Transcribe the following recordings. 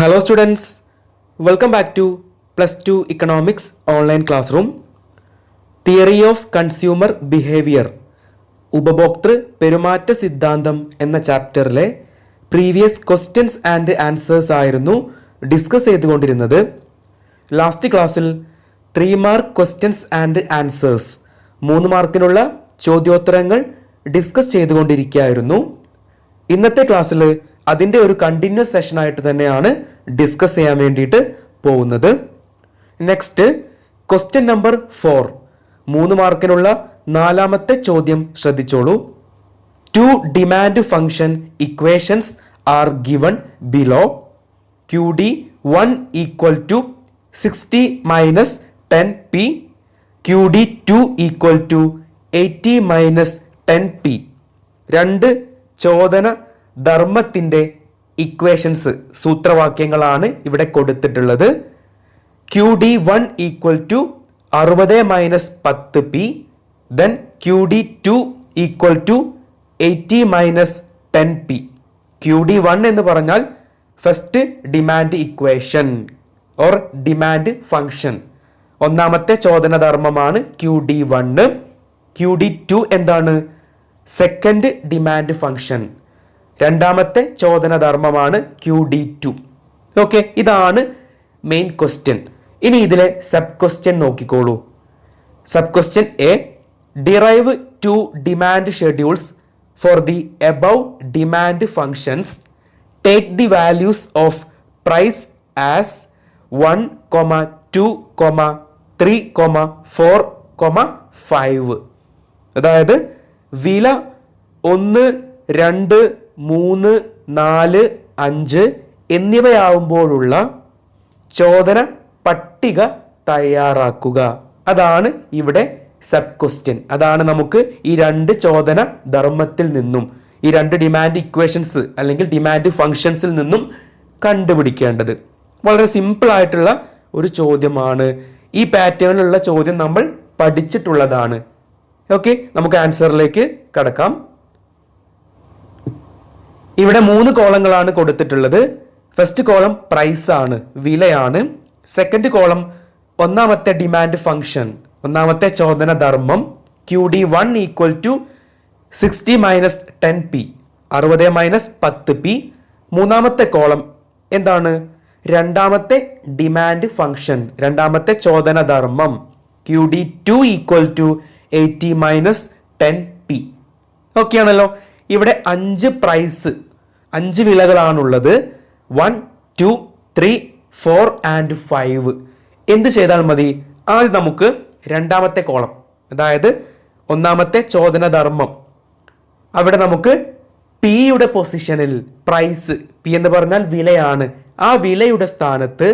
Hello students, welcome back to Plus 2 Economics Online Classroom. Theory of Consumer Behavior ഉപഭോക്തൃ പെരുമാറ്റ സിദ്ധാന്തം എന്ന ചാപ്റ്ററിലെ പ്രീവിയസ് ക്വസ്റ്റ്യൻസ് ആൻഡ് ആൻസേഴ്സ് ആയിരുന്നു ഡിസ്കസ് ചെയ്തുകൊണ്ടിരുന്നത്. ലാസ്റ്റ് ക്ലാസ്സിൽ 3 മാർക്ക് ക്വസ്റ്റ്യൻസ് ആൻഡ് ആൻസേഴ്സ് 3 മാർക്കിനുള്ള ചോദ്യോത്തരങ്ങൾ ഡിസ്കസ് ചെയ്തുകൊണ്ടിരിക്കുകയായിരുന്നു. ഇന്നത്തെ ക്ലാസ്സിൽ അതിൻ്റെ ഒരു കണ്ടിന്യൂസ് സെഷൻ ആയിട്ട് തന്നെയാണ് ഡിസ്കസ് ചെയ്യാൻ വേണ്ടിയിട്ട് പോകുന്നത്. നെക്സ്റ്റ് ക്വസ്റ്റ്യൻ നമ്പർ 4 3 മാർക്കിനുള്ള 4ാമത്തെ ചോദ്യം ശ്രദ്ധിച്ചോളൂ. 2 demand function equations are given below. QD1 equal to 60 minus 10p, QD2 equal to 80 minus 10p. 2 ചോദന ധർമ്മത്തിൻ്റെ ഇക്വേഷൻസ് സൂത്രവാക്യങ്ങളാണ് ഇവിടെ കൊടുത്തിട്ടുള്ളത്. QD1 equal to 60 minus 10p, then QD2 equal to 80 minus 10p. QD1 എന്ന് പറഞ്ഞാൽ first demand equation or demand function, ഒന്നാമത്തെ ചോദന ധർമ്മമാണ് QD1. QD2 എന്താണ്? സെക്കൻഡ് ഡിമാൻഡ് ഫംഗ്ഷൻ, രണ്ടാമത്തെ ചോദന ധർമ്മമാണ് QD2. ഓക്കെ, ഇതാണ് മെയിൻ ക്വസ്റ്റ്യൻ. ഇനി ഇതിലെ സബ് ക്വസ്റ്റ്യൻ നോക്കിക്കോളൂ. Sub question A, derive 2 demand schedules for the above demand functions. Take the values of price as 1, 2, 3, 4, 5. അതായത് വില 1, 2, 3, 4, 5 എന്നിവയാവുമ്പോഴുള്ള ചോദന പട്ടിക തയ്യാറാക്കുക. അതാണ് ഇവിടെ സബ് ക്വസ്റ്റ്യൻ. അതാണ് നമുക്ക് ഈ 2 ചോദന ധർമ്മത്തിൽ നിന്നും, ഈ 2 ഡിമാൻഡ് ഇക്വേഷൻസ് അല്ലെങ്കിൽ ഡിമാൻഡ് ഫംഗ്ഷൻസിൽ നിന്നും കണ്ടുപിടിക്കേണ്ടത്. വളരെ സിമ്പിൾ ആയിട്ടുള്ള ഒരു ചോദ്യമാണ്. ഈ പാറ്റേണിലുള്ള ചോദ്യം നമ്മൾ പഠിച്ചിട്ടുള്ളതാണ്. ഓക്കെ, നമുക്ക് ആൻസറിലേക്ക് കടക്കാം. ഇവിടെ 3 കോളങ്ങളാണ് കൊടുത്തിട്ടുള്ളത്. ഫസ്റ്റ് കോളം പ്രൈസ് ആണ്, വിലയാണ്. സെക്കൻഡ് കോളം ഒന്നാമത്തെ ഡിമാൻഡ് ഫംഗ്ഷൻ, ഒന്നാമത്തെ ചോദന ധർമ്മം QD1 equal to 60 minus 10p, 60 minus 10p. മൂന്നാമത്തെ കോളം എന്താണ്? രണ്ടാമത്തെ ഡിമാൻഡ് ഫംഗ്ഷൻ, രണ്ടാമത്തെ ചോദന ധർമ്മം QD2 equal to 80 minus 10p. Okay ആണല്ലോ. ഇവിടെ 5 പ്രൈസ്, 5 വിലകളാണുള്ളത്. 1, 2, 3, 4 ആൻഡ് 5. എന്ത് ചെയ്താൽ മതി? ആദ്യം നമുക്ക് രണ്ടാമത്തെ കോളം, അതായത് ഒന്നാമത്തെ ചോദന ധർമ്മം, അവിടെ നമുക്ക് പിയുടെ പൊസിഷനിൽ പ്രൈസ്, പി എന്ന് പറഞ്ഞാൽ വിലയാണ്, ആ വിലയുടെ സ്ഥാനത്ത്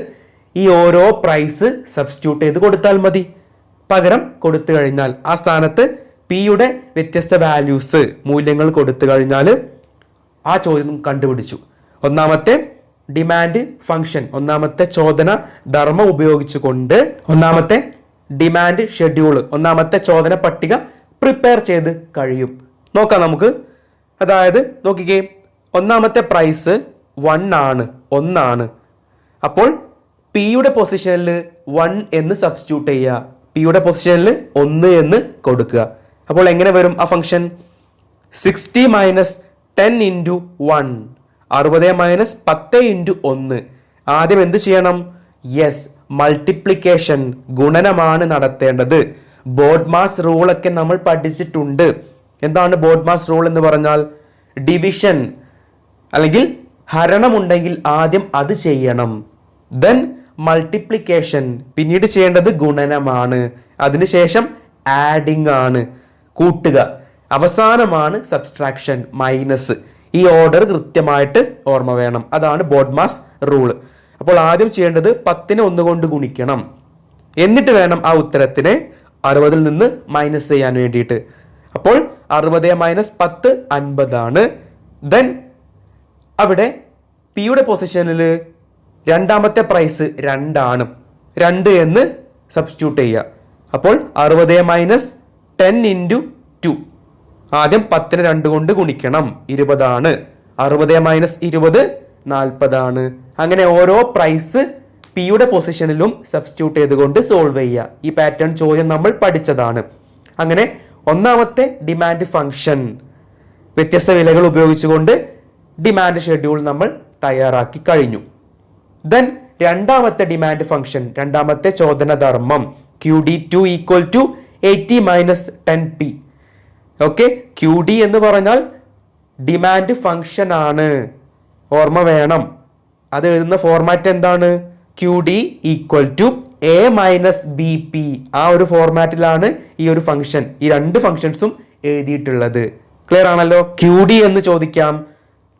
ഈ ഓരോ പ്രൈസ് സബ്സ്റ്റിറ്റ്യൂട്ട് ചെയ്ത് കൊടുത്താൽ മതി. പകരം കൊടുത്തു കഴിഞ്ഞാൽ ആ സ്ഥാനത്ത് പിയുടെ വ്യത്യസ്ത വാല്യൂസ്, മൂല്യങ്ങൾ കൊടുത്തു കഴിഞ്ഞാൽ ആ ചോദ്യം കണ്ടുപിടിച്ചു. ഒന്നാമത്തെ ഡിമാൻഡ് ഫംഗ്ഷൻ, ഒന്നാമത്തെ ചോദന ധർമ്മം ഉപയോഗിച്ചുകൊണ്ട് ഒന്നാമത്തെ ഡിമാൻഡ് ഷെഡ്യൂൾ, ഒന്നാമത്തെ ചോദന പട്ടിക പ്രിപ്പയർ ചെയ്ത് കഴിയും. നോക്കാം നമുക്ക്. അതായത് നോക്കിക്കേ, ഒന്നാമത്തെ പ്രൈസ് 1 ആണ്. അപ്പോൾ പിയുടെ പൊസിഷനിൽ 1 എന്ന് സബ്സ്റ്റിറ്റ്യൂട്ട് ചെയ്യുക, പിയുടെ പൊസിഷനിൽ 1 എന്ന് കൊടുക്കുക. അപ്പോൾ എങ്ങനെ വരും ആ function? 60 minus 10 into 1, 60 minus 10 into 1. ആദ്യം എന്ത് ചെയ്യണം? യെസ്, മൾട്ടിപ്ലിക്കേഷൻ, ഗുണനമാണ് നടത്തേണ്ടത്. ബോഡ്മാസ് റൂളൊക്കെ നമ്മൾ പഠിച്ചിട്ടുണ്ട്. എന്താണ് ബോഡ്മാസ് റൂൾ എന്ന് പറഞ്ഞാൽ? ഡിവിഷൻ അല്ലെങ്കിൽ ഹരണം ഉണ്ടെങ്കിൽ ആദ്യം അത് ചെയ്യണം, ദെൻ മൾട്ടിപ്ലിക്കേഷൻ, പിന്നീട് ചെയ്യേണ്ടത് ഗുണനമാണ്, അതിനുശേഷം ആഡിങ് ആണ്, കൂട്ടുക, അവസാനമാണ് സബ്സ്ട്രാക്ഷൻ, മൈനസ്. ഈ ഓർഡർ കൃത്യമായിട്ട് ഓർമ്മ വേണം. അതാണ് ബോഡ്മാസ് റൂൾ. അപ്പോൾ ആദ്യം ചെയ്യേണ്ടത് 10നെ 1 കൊണ്ട് ഗുണിക്കണം, എന്നിട്ട് വേണം ആ ഉത്തരത്തിനെ 60ൽ നിന്ന് മൈനസ് ചെയ്യാൻ വേണ്ടിയിട്ട്. അപ്പോൾ 60 മൈനസ് 10 50 ദെൻ അവിടെ പിയുടെ പൊസിഷനിൽ രണ്ടാമത്തെ പ്രൈസ് 2 എന്ന് സബ്സ്റ്റിറ്റ്യൂട്ട് ചെയ്യുക. അപ്പോൾ 60 മൈനസ് 10 ഇൻറ്റു 2, ആദ്യം 10നെ 2 കൊണ്ട് ഗുണിക്കണം, 20. 60 മൈനസ് 20 40 അങ്ങനെ ഓരോ പ്രൈസ് പിയുടെ പൊസിഷനിലും സബ്സ്റ്റിറ്റ്യൂട്ട് ചെയ്തുകൊണ്ട് സോൾവ് ചെയ്യുക. ഈ പാറ്റേൺ ചോദ്യം നമ്മൾ പഠിച്ചതാണ്. അങ്ങനെ ഒന്നാമത്തെ ഡിമാൻഡ് ഫംഗ്ഷൻ വ്യത്യസ്ത വിലകൾ ഉപയോഗിച്ചുകൊണ്ട് ഡിമാൻഡ് ഷെഡ്യൂൾ നമ്മൾ തയ്യാറാക്കി കഴിഞ്ഞു. ദെൻ രണ്ടാമത്തെ ഡിമാൻഡ് ഫംഗ്ഷൻ, രണ്ടാമത്തെ ചോദന ധർമ്മം QD2 equal to 80 minus 10p. Okay, QD എന്ന് പറഞ്ഞാൽ ഡിമാൻഡ് ഫംഗ്ഷൻ ആണ്, ഓർമ്മ വേണം. അത് എഴുതുന്ന ഫോർമാറ്റ് എന്താണ്? QD equal to A minus BP. ആ ഒരു ഫോർമാറ്റിലാണ് ഈ ഒരു ഫംഗ്ഷൻ, ഈ രണ്ട് ഫംഗ്ഷൻസും എഴുതിയിട്ടുള്ളത്. ക്ലിയർ ആണല്ലോ? QD എന്ന് ചോദിക്കാം,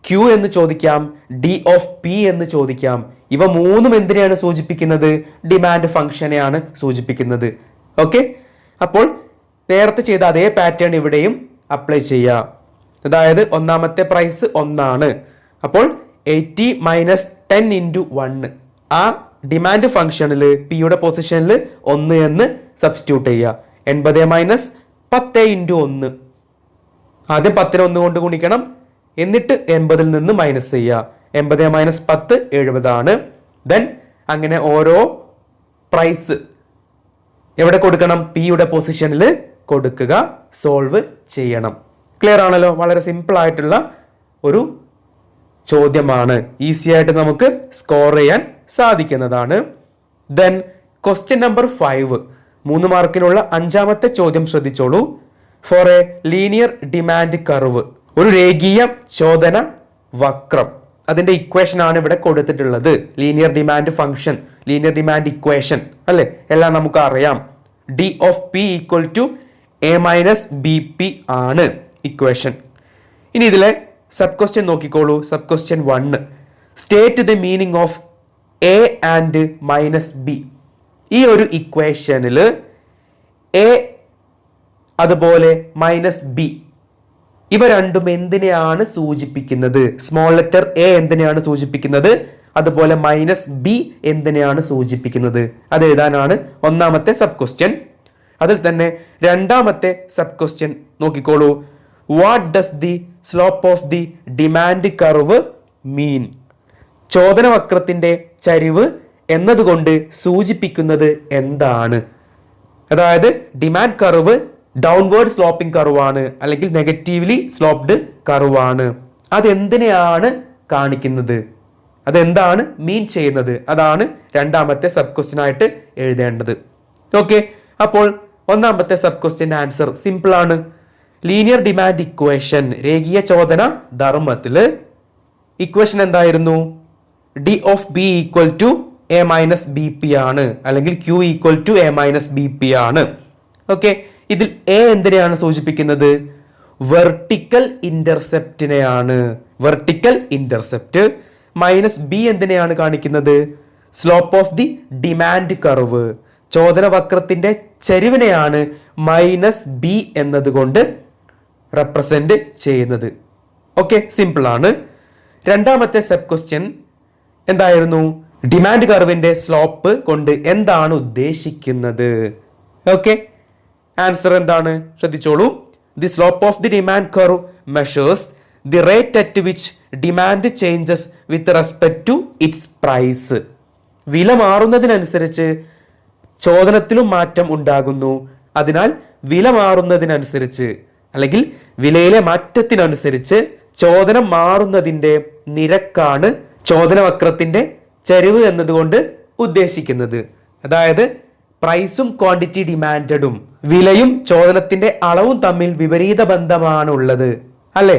Q എന്ന് ചോദിക്കാം, D ഓഫ് P എന്ന് ചോദിക്കാം. ഇവ മൂന്നും എന്തിനെയാണ് സൂചിപ്പിക്കുന്നത്? ഡിമാൻഡ് ഫംഗ്ഷനെയാണ് സൂചിപ്പിക്കുന്നത്. ഓക്കെ, അപ്പോൾ നേരത്തെ ചെയ്ത അതേ പാറ്റേൺ ഇവിടെയും അപ്ലൈ ചെയ്യാം. അതായത് ഒന്നാമത്തെ പ്രൈസ് 1 അപ്പോൾ 80 മൈനസ് 10 ഇൻറ്റു 1. ആ ഡിമാൻഡ് ഫംഗ്ഷനിൽ പിയുടെ പൊസിഷനിൽ 1 എന്ന് സബ്സ്റ്റിറ്റ്യൂട്ട് ചെയ്യുക. 80 മൈനസ് 10 ഇൻറ്റു 1. ആദ്യം 10നെ 1 കൊണ്ട് ഗുണിക്കണം, എന്നിട്ട് 80ൽ നിന്ന് മൈനസ് ചെയ്യുക. 80 മൈനസ് 10 70. ദെൻ അങ്ങനെ ഓരോ പ്രൈസ് എവിടെ കൊടുക്കണം? പിയുടെ പൊസിഷനിൽ കൊടുക്കുക, സോൾവ് ചെയ്യണം. ക്ലിയർ ആണല്ലോ? വളരെ സിമ്പിൾ ആയിട്ടുള്ള ഒരു ചോദ്യമാണ്, ഈസി ആയിട്ട് നമുക്ക് സ്കോർ ചെയ്യാൻ സാധിക്കുന്നതാണ്. ദെൻ ക്വസ്റ്റ്യൻ നമ്പർ 5, 3 മാർക്കിനുള്ള 5ാമത്തെ ചോദ്യം ശ്രദ്ധിച്ചോളൂ. For a linear demand curve, ഒരു രേഖീയ ചോദന വക്രം, അതിന്റെ ഇക്വേഷൻ ആണ് ഇവിടെ കൊടുത്തിട്ടുള്ളത്. Linear demand function, linear demand equation അല്ലെ, എല്ലാം നമുക്ക് അറിയാം. D of P equal to A minus BP ആണ് ഇക്വേഷൻ. ഇനി ഇതിലെ സബ് ക്വസ്റ്റ്യൻ നോക്കിക്കോളൂ. Sub question 1, state the meaning of A and minus B. ഈ ഒരു ഇക്വേഷനിൽ A അതുപോലെ മൈനസ് B ഇവ രണ്ടും എന്തിനെയാണ് സൂചിപ്പിക്കുന്നത്? സ്മോൾ ലെറ്റർ A എന്തിനെയാണ് സൂചിപ്പിക്കുന്നത്? അതുപോലെ മൈനസ് B എന്തിനെയാണ് സൂചിപ്പിക്കുന്നത്? അത് എഴുതാനാണ് ഒന്നാമത്തെ സബ് ക്വസ്റ്റ്യൻ. അതിൽ തന്നെ രണ്ടാമത്തെ സബ് ക്വസ്റ്റ്യൻ നോക്കിക്കോളൂ. What does the slope of the demand curve mean? ചോദന വക്രത്തിന്റെ ചരിവ് എന്നതുകൊണ്ട് സൂചിപ്പിക്കുന്നത് എന്താണ്? അതായത് ഡിമാൻഡ് കർവ് ഡൗൺവേർഡ് സ്ലോപ്പിംഗ് കർവാണ്, അല്ലെങ്കിൽ നെഗറ്റീവ്ലി സ്ലോപ്ഡ് കർവാണ്. അതെന്തിനെയാണ് കാണിക്കുന്നത്? അതെന്താണ് മീൻ ചെയ്യുന്നത്? അതാണ് രണ്ടാമത്തെ സബ് ക്വസ്റ്റ്യൻ ആയിട്ട് എഴുതേണ്ടത്. ഓക്കെ, അപ്പോൾ ഒന്നാമത്തെ സബ് ക്വസ്റ്റ്യൻ ആൻസർ സിമ്പിൾ ആണ്. ലീനിയർ ഡിമാൻഡ് ഇക്വേഷൻ, രേഖീയ ചോദന ധർമ്മത്തില് ഇക്വേഷൻ എന്തായിരുന്നു? D of B equal to A minus BP ആണ്, അല്ലെങ്കിൽ Q equal to A minus BP ആണ്. ഓക്കെ, ഇതിൽ A എന്തിനെയാണ് സൂചിപ്പിക്കുന്നത്? വെർട്ടിക്കൽ ഇന്റർസെപ്റ്റിനെയാണ്. Vertical intercept. മൈനസ് B എന്തിനെയാണ് കാണിക്കുന്നത്? Slope of the demand curve, ചോദന വക്രത്തിന്റെ ചരിവിനെയാണ് മൈനസ് B എന്നതുകൊണ്ട് റെപ്രസെന്റ് ചെയ്യുന്നത്. ഓക്കെ, സിമ്പിൾ ആണ്. രണ്ടാമത്തെ സബ് ക്വസ്റ്റ്യൻ എന്തായിരുന്നു? ഡിമാൻഡ് കർവിന്റെ സ്ലോപ്പ് കൊണ്ട് എന്താണ് ഉദ്ദേശിക്കുന്നത്? ഓക്കെ, ആൻസർ എന്താണ്? ശ്രദ്ധിച്ചോളൂ. The slope of the demand curve measures the rate at which demand changes with respect to its price. വില മാറുന്നതിനനുസരിച്ച് ചോദനത്തിലും മാറ്റം ഉണ്ടാകുന്നു. അതിനാൽ വില മാറുന്നതിനനുസരിച്ച്, അല്ലെങ്കിൽ വിലയിലെ മാറ്റത്തിനനുസരിച്ച് ചോദനം മാറുന്നതിന്റെ നിരക്കാണ് ചോദന വക്രത്തിന്റെ ചരിവ് എന്നതുകൊണ്ട് ഉദ്ദേശിക്കുന്നത്. അതായത് പ്രൈസും ക്വാണ്ടിറ്റി ഡിമാൻഡും വിലയും ചോദനത്തിന്റെ അളവും തമ്മിൽ വിപരീത ബന്ധമാണ് ഉള്ളത് അല്ലെ.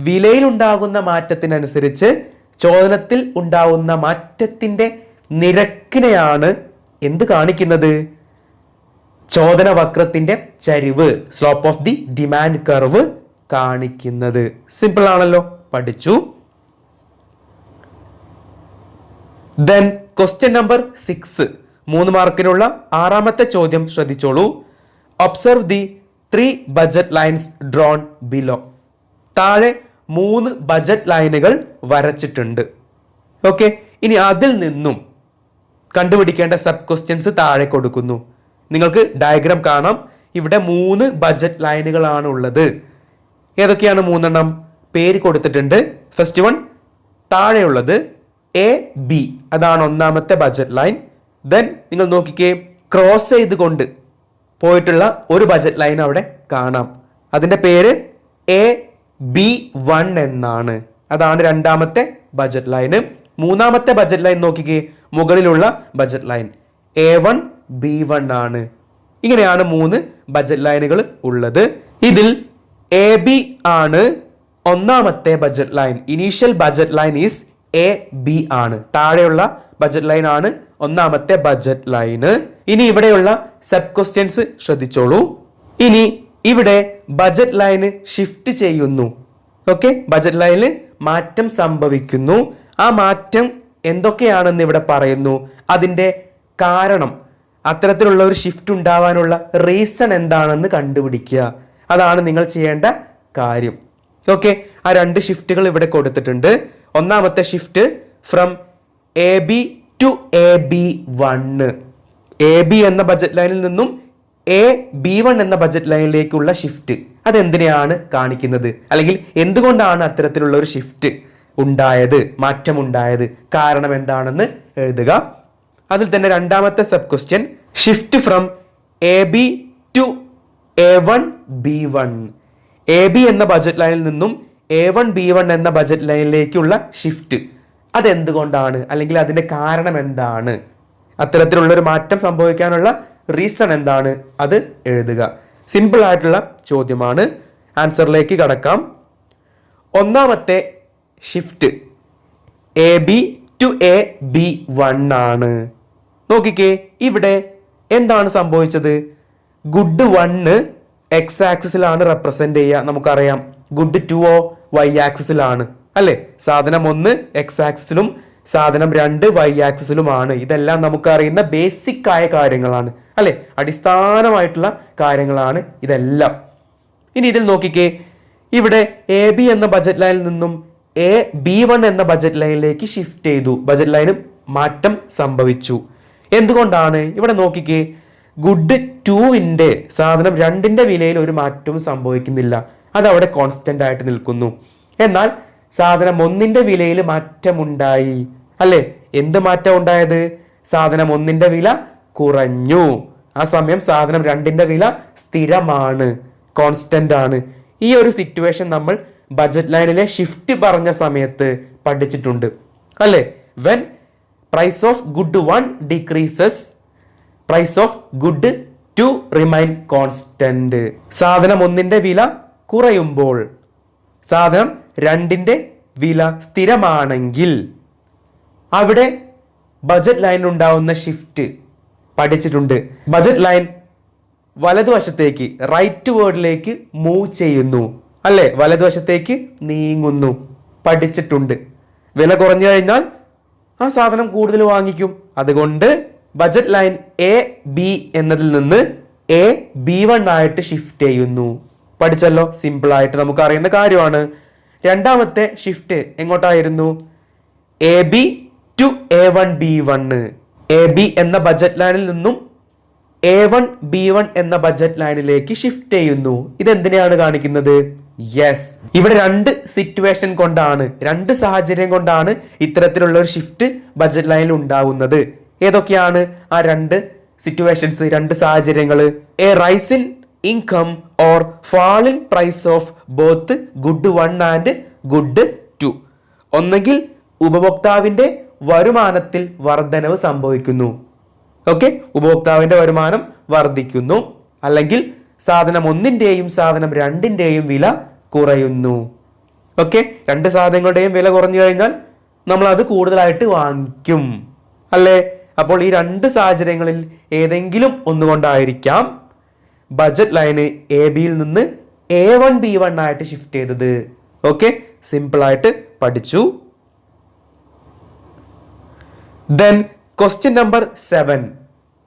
വിലയിൽ ഉണ്ടാകുന്ന മാറ്റത്തിനനുസരിച്ച് ചോദനത്തിൽ ഉണ്ടാകുന്ന മാറ്റത്തിന്റെ നിരക്കിനെയാണ് എന്ത് കാണിക്കുന്നത്? ചോദന വക്രത്തിന്റെ ചരിവ്, slope of the demand curve കാണിക്കുന്നത്. സിമ്പിൾ ആണല്ലോ, പഠിച്ചു. ദെൻ ക്വസ്റ്റ്യൻ നമ്പർ 6, 3 മാർക്കിനുള്ള 6ാമത്തെ ചോദ്യം ശ്രദ്ധിച്ചോളൂ. Observe the 3 budget lines drawn below. താഴെ 3 ബഡ്ജറ്റ് ലൈനുകൾ വരച്ചിട്ടുണ്ട്. ഓക്കെ, ഇനി അതിൽ നിന്നും കണ്ടുപിടിക്കേണ്ട സബ് ക്വസ്റ്റ്യൻസ് താഴെ കൊടുക്കുന്നു. നിങ്ങൾക്ക് ഡയഗ്രാം കാണാം. ഇവിടെ 3 ബഡ്ജറ്റ് ലൈനുകളാണ് ഉള്ളത്. ഏതൊക്കെയാണ് 3 പേര് കൊടുത്തിട്ടുണ്ട്. ഫസ്റ്റ് വൺ താഴെയുള്ളത് എ ബി അതാണ് ഒന്നാമത്തെ ബഡ്ജറ്റ് ലൈൻ. ദെൻ നിങ്ങൾ നോക്കിക്കേ, ക്രോസ് ചെയ്തുകൊണ്ട് പോയിട്ടുള്ള ഒരു ബഡ്ജറ്റ് ലൈൻ അവിടെ കാണാം. അതിന്റെ പേര് AB1 എന്നാണ്. അതാണ് രണ്ടാമത്തെ ബഡ്ജറ്റ് ലൈന്. മൂന്നാമത്തെ ബഡ്ജറ്റ് ലൈൻ നോക്കിക്കേ, മുകളിലുള്ള ബഡ്ജറ്റ് ലൈൻ A1B1 ആണ്. ഇങ്ങനെയാണ് 3 ബഡ്ജറ്റ് ലൈനുകൾ ഉള്ളത്. ഇതിൽ AB ആണ് ഒന്നാമത്തെ budget line. Initial budget line is AB ആണ്. താഴെയുള്ള ബഡ്ജറ്റ് ലൈൻ ആണ് ഒന്നാമത്തെ ബഡ്ജറ്റ് ലൈന്. ഇനി ഇവിടെയുള്ള സബ് ക്വസ്റ്റ്യൻസ് ശ്രദ്ധിച്ചോളൂ. ഇനി ഇവിടെ ബഡ്ജറ്റ് ലൈന് ഷിഫ്റ്റ് ചെയ്യുന്നു. ഓക്കെ, ബഡ്ജറ്റ് ലൈനിൽ മാറ്റം സംഭവിക്കുന്നു. ആ മാറ്റം എന്തൊക്കെയാണെന്ന് ഇവിടെ പറയുന്നു. അതിന്റെ കാരണം, അത്തരത്തിലുള്ള ഒരു ഷിഫ്റ്റ് ഉണ്ടാവാനുള്ള റീസൺ എന്താണെന്ന് കണ്ടുപിടിക്കുക. അതാണ് നിങ്ങൾ ചെയ്യേണ്ട കാര്യം. ഓക്കെ, ആ 2 ഷിഫ്റ്റുകൾ ഇവിടെ കൊടുത്തിട്ടുണ്ട്. ഒന്നാമത്തെ shift from AB to AB1. AB എന്ന ബഡ്ജറ്റ് ലൈനിൽ നിന്നും AB1 എന്ന ബഡ്ജറ്റ് ലൈനിലേക്കുള്ള ഷിഫ്റ്റ്. അതെന്തിനെയാണ് കാണിക്കുന്നത്, അല്ലെങ്കിൽ എന്തുകൊണ്ടാണ് അത്തരത്തിലുള്ള ഒരു ഷിഫ്റ്റ് ഉണ്ടായത്, മാറ്റം ഉണ്ടായത്, കാരണം എന്താണെന്ന് എഴുതുക. അതിൽ തന്നെ രണ്ടാമത്തെ sub question, shift from AB to A1B1. AB എന്ന ബഡ്ജറ്റ് ലൈനിൽ നിന്നും A1B1 എന്ന ബഡ്ജറ്റ് ലൈനിലേക്കുള്ള ഷിഫ്റ്റ്. അതെന്തുകൊണ്ടാണ്, അല്ലെങ്കിൽ അതിന്റെ കാരണം എന്താണ്, അത്തരത്തിലുള്ള ഒരു മാറ്റം സംഭവിക്കാനുള്ള റീസൺ എന്താണ്, അത് എഴുതുക. സിമ്പിൾ ആയിട്ടുള്ള ചോദ്യമാണ്. ആൻസറിലേക്ക് കടക്കാം. ഒന്നാമത്തെ ഷിഫ്റ്റ് AB ടു AB1 ആണ്. നോക്കിക്കേ, ഇവിടെ എന്താണ് സംഭവിച്ചത്? ഗുഡ് 1 X ആക്സിസിലാണ് റെപ്രസെന്റ് ചെയ്യുക, നമുക്കറിയാം. ഗുഡ് 2 Y ആക്സിസിലാണ് അല്ലെ. സാധനം 1 X ആക്സിസിലും സാധനം 2 Y ആക്സിസിലുമാണ്. ഇതെല്ലാം നമുക്കറിയുന്ന ബേസിക് ആയ കാര്യങ്ങളാണ് അല്ലെ, അടിസ്ഥാനമായിട്ടുള്ള കാര്യങ്ങളാണ് ഇതെല്ലാം. ഇനി ഇതിൽ നോക്കിക്കേ, ഇവിടെ AB എന്ന ബഡ്ജറ്റ് ലൈനിൽ നിന്നും AB1 എന്ന ബഡ്ജറ്റ് ലൈനിലേക്ക് ഷിഫ്റ്റ് ചെയ്തു. ബഡ്ജറ്റ് ലൈന് മാറ്റം സംഭവിച്ചു. എന്തുകൊണ്ടാണ്? ഇവിടെ നോക്കിക്കേ, ഗുഡ് 2ന്റെ സാധനം 2ന്റെ വിലയിൽ ഒരു മാറ്റവും സംഭവിക്കുന്നില്ല. അത് അവിടെ കോൺസ്റ്റന്റ് ആയിട്ട് നിൽക്കുന്നു. എന്നാൽ സാധനം 1ന്റെ വിലയിൽ മാറ്റമുണ്ടായി അല്ലെ. എന്ത് മാറ്റം ഉണ്ടായത്? സാധനം 1ന്റെ വില കുറഞ്ഞു. ആ സമയം സാധനം 2ന്റെ വില സ്ഥിരമാണ്, കോൺസ്റ്റന്റ് ആണ്. ഈ ഒരു സിറ്റുവേഷൻ നമ്മൾ ബഡ്ജറ്റ് ലൈനിലെ ഷിഫ്റ്റ് പറഞ്ഞ സമയത്ത് പഠിച്ചിട്ടുണ്ട് അല്ലെ. When price of good 1 decreases, price of good 2 remain constant. സാധനം 1ന്റെ വില കുറയുമ്പോൾ സാധനം 2ന്റെ വില സ്ഥിരമാണെങ്കിൽ അവിടെ ബഡ്ജറ്റ് ലൈനിൽ ഉണ്ടാവുന്ന ഷിഫ്റ്റ് പഠിച്ചിട്ടുണ്ട്. ബഡ്ജറ്റ് ലൈൻ വലതുവശത്തേക്ക്, റൈറ്റ് വേർഡിലേക്ക് മൂവ് ചെയ്യുന്നു അല്ലെ, വലതുവശത്തേക്ക് നീങ്ങുന്നു, പഠിച്ചിട്ടുണ്ട്. വില കുറഞ്ഞു കഴിഞ്ഞാൽ ആ സാധനം കൂടുതൽ വാങ്ങിക്കും. അതുകൊണ്ട് ബഡ്ജറ്റ് ലൈൻ AB എന്നതിൽ നിന്ന് AB1 ആയിട്ട് ഷിഫ്റ്റ് ചെയ്യുന്നു. പഠിച്ചല്ലോ, സിമ്പിൾ ആയിട്ട് നമുക്ക് അറിയുന്ന കാര്യമാണ്. രണ്ടാമത്തെ ഷിഫ്റ്റ് എങ്ങോട്ടായിരുന്നു? AB to A1B1. AB എന്ന ബഡ്ജറ്റ് ലൈനിൽ നിന്നും A1B1 എന്ന ബഡ്ജറ്റ് ലൈനിലേക്ക് ഷിഫ്റ്റ് ചെയ്യുന്നു. ഇതെന്തിനെയാണ് കാണിക്കുന്നത്? യെസ്, ഇവിടെ 2 സിറ്റുവേഷൻ കൊണ്ടാണ്, 2 സാഹചര്യം കൊണ്ടാണ് ഇത്തരത്തിലുള്ള ഒരു ഷിഫ്റ്റ് ബഡ്ജറ്റ് ലൈനിൽ ഉണ്ടാവുന്നത്. ഏതൊക്കെയാണ് ആ 2 സിറ്റുവേഷൻസ്, 2 സാഹചര്യങ്ങൾ? A rise in income or fall in price of both good 1 and good 2. ഒന്നെങ്കിൽ ഉപഭോക്താവിന്റെ വരുമാനത്തിൽ വർധനവ് സംഭവിക്കുന്നു. ഓക്കെ, ഉപഭോക്താവിന്റെ വരുമാനം വർദ്ധിക്കുന്നു. അല്ലെങ്കിൽ സാധനം 1ന്റെയും സാധനം 2ന്റെയും വില കുറയുന്നു. ഓക്കെ, 2 സാധനങ്ങളുടെയും വില കുറഞ്ഞു കഴിഞ്ഞാൽ നമ്മൾ അത് കൂടുതലായിട്ട് വാങ്ങിക്കും അല്ലേ. അപ്പോൾ ഈ 2 സാഹചര്യങ്ങളിൽ ഏതെങ്കിലും ഒന്നുകൊണ്ടായിരിക്കാം ബഡ്ജറ്റ് ലൈന് ABയിൽ നിന്ന് A1B1 ആയിട്ട് ഷിഫ്റ്റ് ചെയ്തത്. ഓക്കെ, സിമ്പിൾ ആയിട്ട് പഠിച്ചു. ദെൻ ക്വസ്റ്റ്യൻ നമ്പർ 7,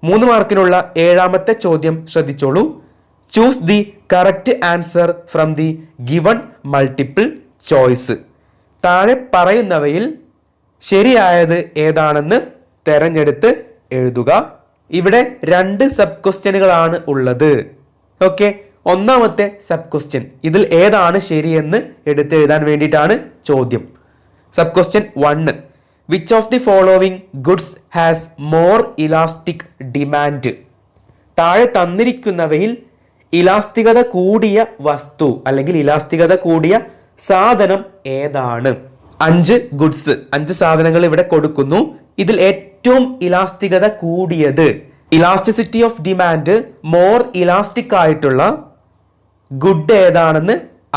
3 മാർക്കിനുള്ള 7ാമത്തെ ചോദ്യം ശ്രദ്ധിച്ചോളൂ. Choose the correct answer from the given multiple choice. താഴെ പറയുന്നവയിൽ ശരിയായത് ഏതാണെന്ന് തെരഞ്ഞെടുത്ത് എഴുതുക. ഇവിടെ 2 സബ് ക്വസ്റ്റ്യനുകളാണ് ഉള്ളത്. ഓക്കെ, ഒന്നാമത്തെ സബ് ക്വസ്റ്റ്യൻ, ഇതിൽ ഏതാണ് ശരിയെന്ന് എടുത്തെഴുതാൻ വേണ്ടിയിട്ടാണ് ചോദ്യം. Sub question 1, which of the following goods has more elastic demand? താഴെ തന്നിരിക്കുന്നവയിൽ ഇലാസ്തികത കൂടിയ വസ്തു അല്ലെങ്കിൽ ഇലാസ്തികത കൂടിയ സാധനം ഏതാണ്? 5 ഗുഡ്സ്, 5 സാധനങ്ങൾ ഇവിടെ കൊടുക്കുന്നു. ഇതിൽ ഏറ്റവും ഇലാസ്തികത കൂടിയത്, elasticity of demand more elastic ആയിട്ടുള്ള ഗുഡ് ഏതാണെന്ന്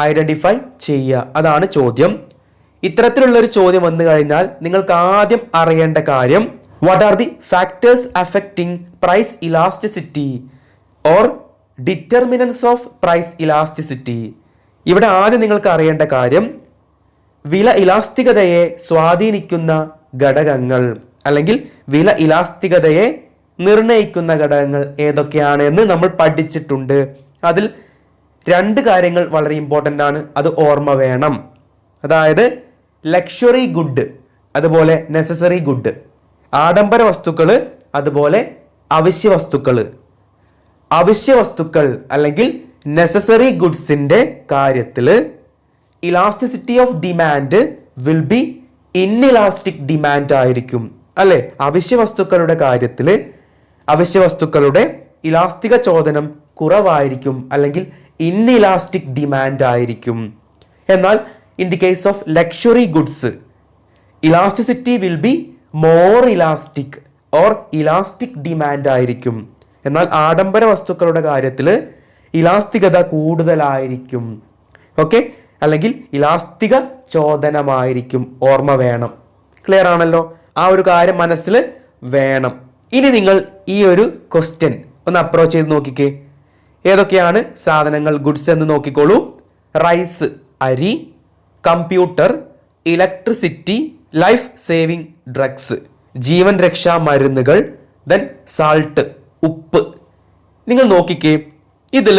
ഐഡന്റിഫൈ ചെയ്യുക. അതാണ് ചോദ്യം. ഇത്തരത്തിലുള്ള ഒരു ചോദ്യം വന്നു കഴിഞ്ഞാൽ നിങ്ങൾക്ക് ആദ്യം അറിയേണ്ട കാര്യം, what are the factors affecting price elasticity or determinants of price elasticity. ഇവിടെ ആദ്യം നിങ്ങൾക്ക് അറിയേണ്ട കാര്യം, വില ഇലാസ്തികതയെ സ്വാധീനിക്കുന്ന ഘടകങ്ങൾ അല്ലെങ്കിൽ വില ഇലാസ്തികതയെ നിർണയിക്കുന്ന ഘടകങ്ങൾ ഏതൊക്കെയാണ് എന്ന് നമ്മൾ പഠിച്ചിട്ടുണ്ട്. അതിൽ 2 കാര്യങ്ങൾ വളരെ ഇമ്പോർട്ടൻ്റ് ആണ്, അത് ഓർമ്മ വേണം. അതായത് ലക്ഷറി ഗുഡ്, അതുപോലെ നെസസറി ഗുഡ്. ആഡംബര വസ്തുക്കൾ, അതുപോലെ അവശ്യ വസ്തുക്കൾ. അവശ്യ വസ്തുക്കൾ അല്ലെങ്കിൽ നെസസറി ഗുഡ്സിന്റെ കാര്യത്തിൽ elasticity of demand will be inelastic demand ആയിരിക്കും അല്ലെ? അവശ്യ വസ്തുക്കളുടെ കാര്യത്തിൽ അവശ്യ വസ്തുക്കളുടെ ഇലാസ്തിക ചോദനം കുറവായിരിക്കും അല്ലെങ്കിൽ ഇൻഇലാസ്റ്റിക് ഡിമാൻഡ് ആയിരിക്കും. എന്നാൽ in the case of luxury goods elasticity will be more elastic or elastic demand ആയിരിക്കും. എന്നാൽ ആഡംബര വസ്തുക്കളുടെ കാര്യത്തിൽ ഇലാസ്തികത കൂടുതലായിരിക്കും. ഓക്കെ, അല്ലെങ്കിൽ ഇലാസ്തിക ചോദനമായിരിക്കും. ഓർമ്മ വേണം. ക്ലിയർ ആണല്ലോ? ആ ഒരു കാര്യം മനസ്സിൽ വേണം. ഇനി നിങ്ങൾ ഈ ഒരു ക്വസ്റ്റ്യൻ ഒന്ന് അപ്രോച്ച് ചെയ്ത് നോക്കിക്കേ. ഏതൊക്കെയാണ് സാധനങ്ങൾ, ഗുഡ്സ് എന്ന് നോക്കിക്കോളൂ. റൈസ് അരി, computer, electricity, life saving drugs ജീവൻ രക്ഷാ മരുന്നുകൾ, ദെൻ സാൾട്ട് ഉപ്പ്. നിങ്ങൾ നോക്കിക്കേ, ഇതിൽ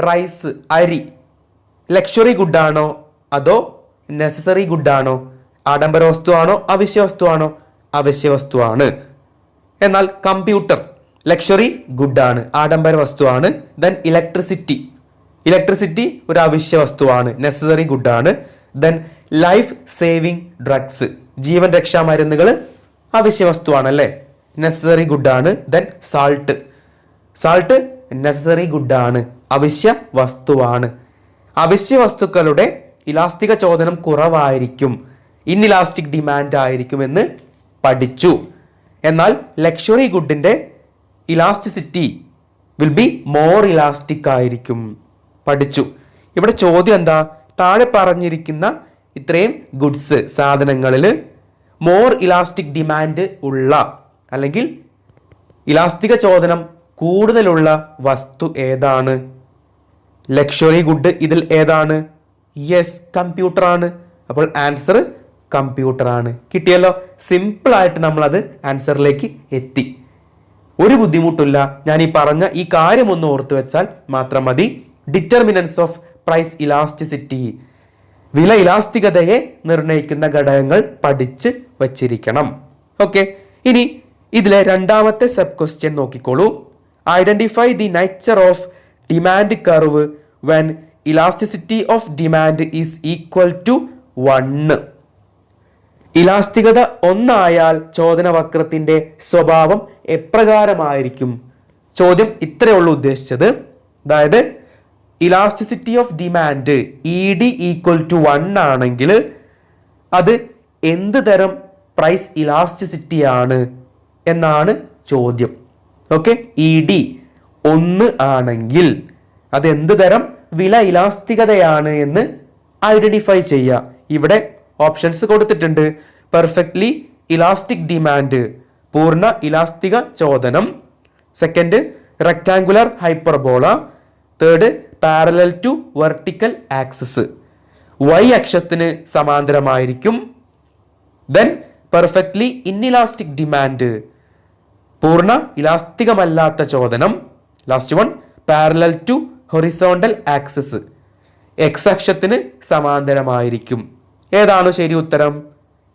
റൈസ് അരി ലക്ഷറി ഗുഡാണോ അതോ നെസസറി ഗുഡാണോ? ആഡംബര വസ്തുവാണോ അവശ്യ വസ്തുവാണോ? അവശ്യ വസ്തുവാണ്. എന്നാൽ കമ്പ്യൂട്ടർ ലക്ഷറി ഗുഡാണ്, ആഡംബര വസ്തുവാണ്. ദെൻ ഇലക്ട്രിസിറ്റി ഒരു അവശ്യ വസ്തുവാണ്, നെസസറി ഗുഡാണ്. ദെൻ ലൈഫ് സേവിങ് ഡ്രഗ്സ് ജീവൻ രക്ഷാ മരുന്നുകൾ അവശ്യ വസ്തുവാണ് അല്ലേ, നെസസറി ഗുഡാണ്. ദെൻ സാൾട്ട് നെസസറി ഗുഡാണ്, അവശ്യ വസ്തുവാണ്. അവശ്യ വസ്തുക്കളുടെ ഇലാസ്തിക ചോദനം കുറവായിരിക്കും, ഇൻഇലാസ്റ്റിക് ഡിമാൻഡ് ആയിരിക്കും എന്ന് പഠിച്ചു. എന്നാൽ ലക്ഷറി ഗുഡിന്റെ elasticity will be more elastic ആയിരിക്കും, പഠിച്ചു. ഇവിടെ ചോദ്യം എന്താ? താഴെ പറഞ്ഞിരിക്കുന്ന ഇത്രയും ഗുഡ്സ് സാധനങ്ങളിൽ മോർ ഇലാസ്റ്റിക് ഡിമാൻഡ് ഉള്ള അല്ലെങ്കിൽ ഇലാസ്തിക ചോദനം കൂടുതലുള്ള വസ്തു ഏതാണ്? ലക്ഷറി ഗുഡ് ഇതിൽ ഏതാണ്? യെസ്, കമ്പ്യൂട്ടർ ആണ്. അപ്പോൾ ആൻസർ കമ്പ്യൂട്ടർ ആണ്. കിട്ടിയല്ലോ? സിമ്പിൾ ആയിട്ട് നമ്മളത് ആൻസറിലേക്ക് എത്തി. ഒരു ബുദ്ധിമുട്ടില്ല. ഞാൻ ഈ പറഞ്ഞ ഈ കാര്യം ഒന്ന് ഓർത്തു വെച്ചാൽ മാത്രം മതി. ഡിറ്റർമിനൻസ് ഓഫ് പ്രൈസ് ഇലാസ്റ്റിസിറ്റി, വില ഇലാസ്തികതയെ നിർണയിക്കുന്ന ഘടകങ്ങൾ പഠിച്ച് വച്ചിരിക്കണം. ഓക്കെ, ഇനി ഇതിലെ രണ്ടാമത്തെ സബ് ക്വസ്റ്റ്യൻ നോക്കിക്കോളൂ. Identify the nature of demand curve when elasticity of demand is equal to 1. ഇലാസ്തികത 1 ആയാൽ ചോദന വക്രത്തിന്റെ സ്വഭാവം എപ്രകാരമായിരിക്കും? ചോദ്യം ഇത്രയേ ഉള്ളൂ ഉദ്ദേശിച്ചത്. അതായത് elasticity of demand ED equal to 1 ആണെങ്കിൽ അത് എന്ത് തരം പ്രൈസ് ഇലാസ്റ്റിസിറ്റി ആണ് എന്നാണ് ചോദ്യം. ഓക്കെ, ED 1 ആണെങ്കിൽ അത് എന്ത് തരം വില ഇലാസ്തികതയാണ് എന്ന് ഐഡന്റിഫൈ ചെയ്യുക. ഇവിടെ ഓപ്ഷൻസ് കൊടുത്തിട്ടുണ്ട്. പെർഫെക്റ്റ്ലി ഇലാസ്റ്റിക് ഡിമാൻഡ്, പൂർണ്ണ ഇലാസ്തിക ചോദനം. Second, rectangular hyperbola. Third, parallel to vertical axis, Y അക്ഷത്തിന് സമാന്തരമായിരിക്കും. ദെൻ പെർഫെക്റ്റ്ലി ഇൻഇലാസ്റ്റിക് ഡിമാൻഡ്, പൂർണ്ണ ഇലാസ്തികമല്ലാത്ത ചോദനം. Last one, parallel to horizontal axis, X അക്ഷത്തിന് സമാന്തരമായിരിക്കും. ഏതാണ് ശരി ഉത്തരം?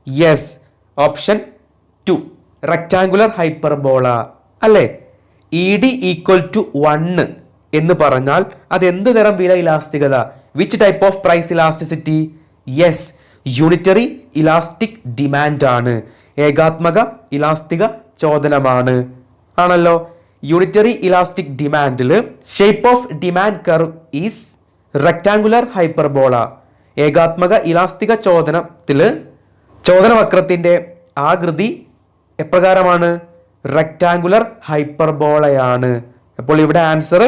യെസ്, ഓപ്ഷൻ 2, റെക്ടാങ്കുലർ ഹൈപ്പർബോള അല്ലേ. ED ഈക്വൽ ടു 1 എന്ന് പറഞ്ഞാൽ അത് എന്ത് തരം വില ഇലാസ്തികത? Which type of price elasticity? Yes, unitary elastic demand ആണ്. ഏകാത്മക ഇലാസ്തിക ചോദനമാണ്. ആണല്ലോ. Unitary elastic ഡിമാൻഡിൽ shape of demand curve is rectangular hyperbola. ഏകാത്മക ഇലാസ്തിക ചോദനത്തിൽ ചോദനവക്രത്തിന്റെ ആകൃതി എപ്രകാരമാണ്? റെക്ടാങ്കുലർ ഹൈപ്പർബോളയാണ്. അപ്പോൾ ഇവിടെ ആൻസർ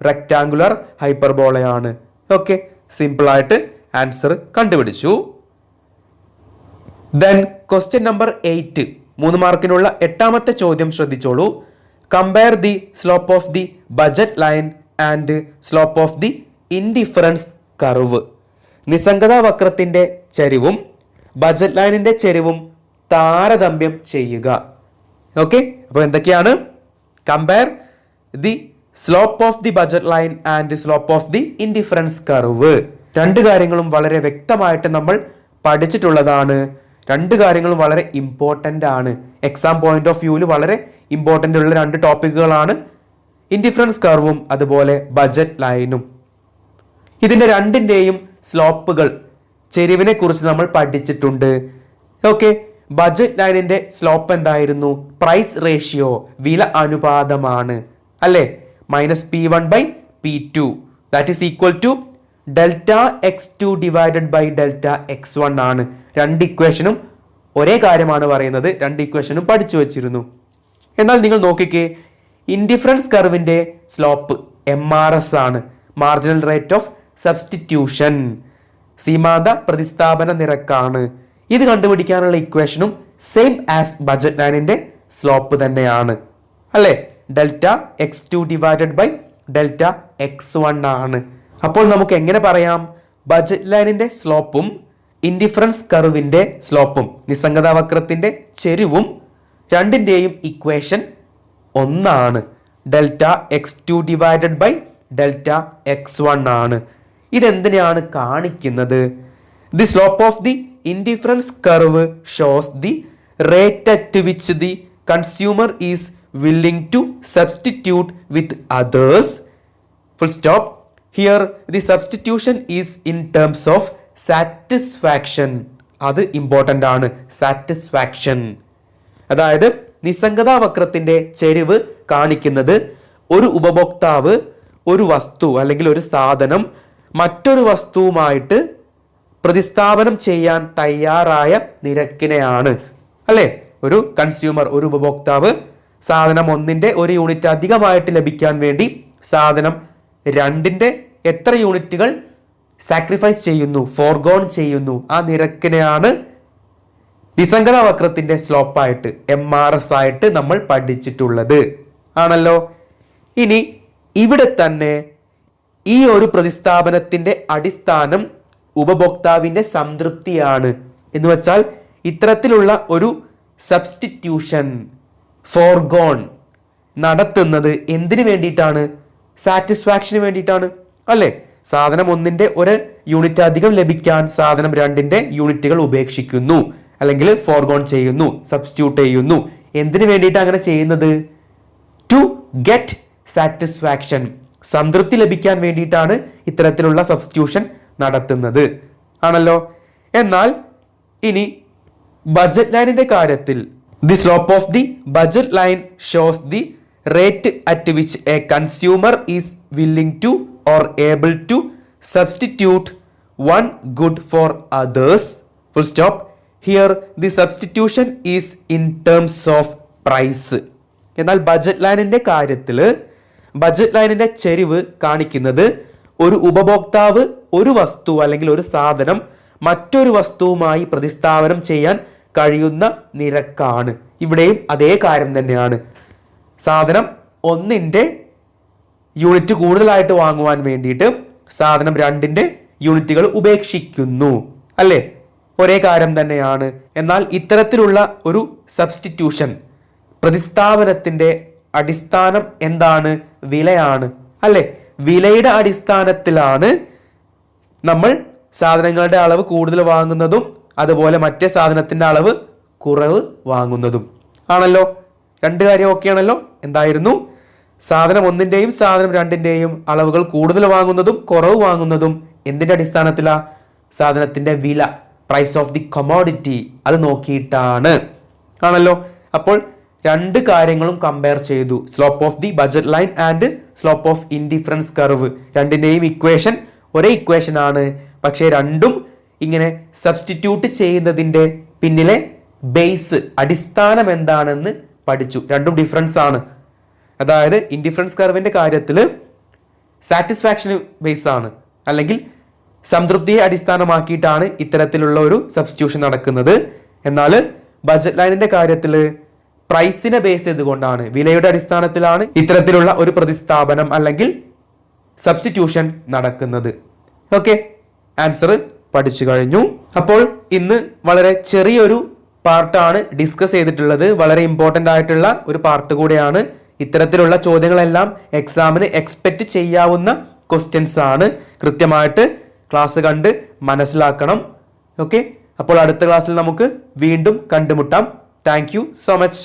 റെക്ടാങ്കുലർ ഹൈപ്പർബോളയാണ്. ഓക്കെ, സിമ്പിൾ ആയിട്ട് ആൻസർ കണ്ടുപിടിച്ചു. ദെൻ ക്വസ്റ്റ്യൻ നമ്പർ 8, 3 മാർക്കിനുള്ള 8ാമത്തെ ചോദ്യം ശ്രദ്ധിച്ചോളൂ. Compare the slope of the budget line and slope of the indifference curve. നിസ്സംഗത വക്രത്തിന്റെ ചരിവും ബജറ്റ് ലൈനിന്റെ ചരിവും താരതമ്യം ചെയ്യുക. ഓക്കെ, അപ്പോൾ എന്തൊക്കെയാണ്? Compare the slope of the budget line and slope of the indifference curve. 2 കാര്യങ്ങളും വളരെ വ്യക്തമായിട്ട് നമ്മൾ പഠിച്ചിട്ടുള്ളതാണ്. 2 കാര്യങ്ങളും വളരെ ഇമ്പോർട്ടൻ്റ് ആണ്. എക്സാം പോയിന്റ് ഓഫ് വ്യൂവിൽ വളരെ ഇമ്പോർട്ടൻ്റ് ഉള്ള 2 ടോപ്പിക്കുകളാണ് ഇൻഡിഫറൻസ് കർവും അതുപോലെ ബജറ്റ് ലൈനും. ഇതിന്റെ 2ന്റെയും സ്ലോപ്പുകൾ, ചെരിവിനെ കുറിച്ച് നമ്മൾ പഠിച്ചിട്ടുണ്ട്. ഓക്കെ, ബജറ്റ് ലൈനിന്റെ സ്ലോപ്പ് എന്തായിരുന്നു? പ്രൈസ് റേഷ്യോ, വില അനുപാതമാണ് അല്ലേ? -P1/P2 that is equal to Δx2 divided by Δx1 ആണ്. 2 ഇക്വേഷനും ഒരേ കാര്യമാണ് പറയുന്നത്. 2 ഇക്വേഷനും പഠിച്ചു വെച്ചിരുന്നു. എന്നാൽ നിങ്ങൾ നോക്കിക്കേ, ഇൻഡിഫറൻസ് കർവിന്റെ സ്ലോപ്പ് MRS ആണ്, മാർജിനൽ റേറ്റ് ഓഫ് സബ്സ്റ്റിറ്റ്യൂഷൻ, സീമാന്ത പ്രതിസ്ഥാപന നിരക്കാണ്. ഇത് കണ്ടുപിടിക്കാനുള്ള ഇക്വേഷനും സെയിം ആസ് ബജറ്റ് ലൈനിന്റെ സ്ലോപ്പ് തന്നെയാണ് അല്ലേ? Δx2 ഡിവൈഡഡ് ബൈ Δx1 ആണ്. അപ്പോൾ നമുക്ക് എങ്ങനെ പറയാം? ബജറ്റ് ലൈനിന്റെ സ്ലോപ്പും ഇൻഡിഫറൻസ് കർവിന്റെ സ്ലോപ്പും, നിസ്സംഗത വക്രത്തിന്റെ ചെരിവും 2ന്റെയും ഇക്വേഷൻ ഒന്നാണ്. Δx2 ഡിവൈഡഡ് ബൈ Δx1 ആണ്. ഇതെന്തിനാണ് കാണിക്കുന്നത്? The slope of the indifference curve shows the rate at which the consumer is willing to substitute with others. Full stop. Here the substitution is in terms of satisfaction. അത് important ആണ്, satisfaction. അതായത് നിസ്സംഗതാ വക്രത്തിന്റെ ചെരിവ് കാണിക്കുന്നത് ഒരു ഉപഭോക്താവ് ഒരു വസ്തു അല്ലെങ്കിൽ ഒരു സാധനം മറ്റൊരു വസ്തുവുമായിട്ട് പ്രതിസ്ഥാപനം ചെയ്യാൻ തയ്യാറായ നിരക്കിനെയാണ് അല്ലേ? ഒരു കൺസ്യൂമർ, ഒരു ഉപഭോക്താവ് സാധനം 1ന്റെ 1 യൂണിറ്റ് അധികമായിട്ട് ലഭിക്കാൻ വേണ്ടി സാധനം 2ന്റെ എത്ര യൂണിറ്റുകൾ സാക്രിഫൈസ് ചെയ്യുന്നു, ഫോർഗോൺ ചെയ്യുന്നു, ആ നിരക്കിനെയാണ് നിസ്സംഗത വക്രത്തിന്റെ സ്ലോപ്പായിട്ട് MRS ആയിട്ട് നമ്മൾ പഠിച്ചിട്ടുള്ളത് ആണല്ലോ. ഇനി ഇവിടെ തന്നെ ഈ ഒരു പ്രതിസ്ഥാപനത്തിന്റെ അടിസ്ഥാനം ഉപഭോക്താവിന്റെ സംതൃപ്തിയാണ്. എന്ന് വെച്ചാൽ ഇത്തരത്തിലുള്ള ഒരു സബ്സ്റ്റിറ്റ്യൂഷൻ, ഫോർഗോൺ നടത്തുന്നത് എന്തിനു വേണ്ടിയിട്ടാണ്? സാറ്റിസ്ഫാക്ഷന് വേണ്ടിയിട്ടാണ് അല്ലേ? സാധനം 1ന്റെ 1 യൂണിറ്റ് അധികം ലഭിക്കാൻ സാധനം 2ന്റെ യൂണിറ്റുകൾ ഉപേക്ഷിക്കുന്നു അല്ലെങ്കിൽ ഫോർഗോൺ ചെയ്യുന്നു, സബ്സ്റ്റിറ്റ്യൂട്ട് ചെയ്യുന്നു. എന്തിനു വേണ്ടിയിട്ടാണ് അങ്ങനെ ചെയ്യുന്നത്? ടു ഗെറ്റ് സാറ്റിസ്ഫാക്ഷൻ, സംതൃപ്തി ലഭിക്കാൻ വേണ്ടിയിട്ടാണ് ഇത്തരത്തിലുള്ള സബ്സ്റ്റിറ്റ്യൂഷൻ നടത്തുന്നത് ആണല്ലോ. എന്നാൽ ഇനി ബജറ്റ് ലൈനിന്റെ കാര്യത്തിൽ the slope of the budget line shows the rate at which a consumer is willing to or able to substitute one good for others. Full stop. Here the substitution is in terms of price. എന്നാൽ budget ലൈനിന്റെ കാര്യത്തിൽ budget ലൈനിന്റെ ചെരിവ് കാണിക്കുന്നത് ഒരു ഉപഭോക്താവ് ഒരു വസ്തു അല്ലെങ്കിൽ ഒരു സാധനം മറ്റൊരു വസ്തുവുമായി പ്രതിസ്ഥാപനം ചെയ്യാൻ കഴിയുന്ന നിരക്കാണ്. ഇവിടെയും അതേ കാര്യം തന്നെയാണ്. സാധനം 1ന്റെ യൂണിറ്റ് കൂടുതലായിട്ട് വാങ്ങുവാൻ വേണ്ടിയിട്ട് സാധനം 2ന്റെ യൂണിറ്റുകൾ ഉപേക്ഷിക്കുന്നു അല്ലേ? ഒരേ കാര്യം തന്നെയാണ്. എന്നാൽ ഇത്തരത്തിലുള്ള ഒരു സബ്സ്റ്റിറ്റ്യൂഷൻ, പ്രതിസ്ഥാപനത്തിന്റെ അടിസ്ഥാനം എന്താണ്? വിലയാണ് അല്ലേ? വിലയുടെ അടിസ്ഥാനത്തിലാണ് നമ്മൾ സാധനങ്ങളുടെ അളവ് കൂടുതൽ വാങ്ങുന്നതും അതുപോലെ മറ്റേ സാധനത്തിന്റെ അളവ് കുറവ് വാങ്ങുന്നതും ആണല്ലോ. 2 കാര്യം ഓക്കെ ആണല്ലോ. എന്തായിരുന്നു? സാധനം 1ന്റെയും സാധനം 2ന്റെയും അളവുകൾ കൂടുതൽ വാങ്ങുന്നതും കുറവ് വാങ്ങുന്നതും എന്തിന്റെ അടിസ്ഥാനത്തിലാ? സാധനത്തിന്റെ വില, പ്രൈസ് ഓഫ് ദി കമോഡിറ്റി, അത് നോക്കിയിട്ടാണ് ആണല്ലോ. അപ്പോൾ രണ്ട് കാര്യങ്ങളും കമ്പയർ ചെയ്തു, slope of the budget line and slope of indifference curve. രണ്ടിന്റെയും ഇക്വേഷൻ ഒരേ ഇക്വേഷൻ ആണ്, പക്ഷേ രണ്ടും ഇങ്ങനെ സബ്സ്റ്റിറ്റ്യൂട്ട് ചെയ്യുന്നതിന്റെ പിന്നിലെ ബേസ്, അടിസ്ഥാനം എന്താണെന്ന് പഠിച്ചു. രണ്ടും ഡിഫറൻസ് ആണ്. അതായത് ഇൻഡിഫറൻസ് കർവിന്റെ കാര്യത്തിൽ സാറ്റിസ്ഫാക്ഷൻ ബേസ് ആണ്, അല്ലെങ്കിൽ സംതൃപ്തിയെ അടിസ്ഥാനമാക്കിയിട്ടാണ് ഇത്തരത്തിലുള്ള ഒരു സബ്സ്റ്റിറ്റ്യൂഷൻ നടക്കുന്നത്. എന്നാൽ ബഡ്ജറ്റ് ലൈനിന്റെ കാര്യത്തിൽ പ്രൈസിനെ ബേസ് ചെയ്തുകൊണ്ടാണ്, വിലയുടെ അടിസ്ഥാനത്തിലാണ് ഇത്തരത്തിലുള്ള ഒരു പ്രതിസ്ഥാപനം അല്ലെങ്കിൽ സബ്സ്റ്റിറ്റ്യൂഷൻ നടക്കുന്നത്. ഓക്കെ, ആൻസർ പഠിച്ചു കഴിഞ്ഞു. അപ്പോൾ ഇന്ന് വളരെ ചെറിയൊരു പാർട്ടാണ് ഡിസ്കസ് ചെയ്തിട്ടുള്ളത്. വളരെ ഇമ്പോർട്ടൻ്റ് ആയിട്ടുള്ള ഒരു പാർട്ട് കൂടെയാണ്. ഇത്തരത്തിലുള്ള ചോദ്യങ്ങളെല്ലാം എക്സാമിന് എക്സ്പെക്റ്റ് ചെയ്യാവുന്ന ക്വസ്റ്റ്യൻസ് ആണ്. കൃത്യമായിട്ട് ക്ലാസ് കണ്ട് മനസ്സിലാക്കണം. ഓക്കെ, അപ്പോൾ അടുത്ത ക്ലാസ്സിൽ നമുക്ക് വീണ്ടും കണ്ടുമുട്ടാം. Thank you so much.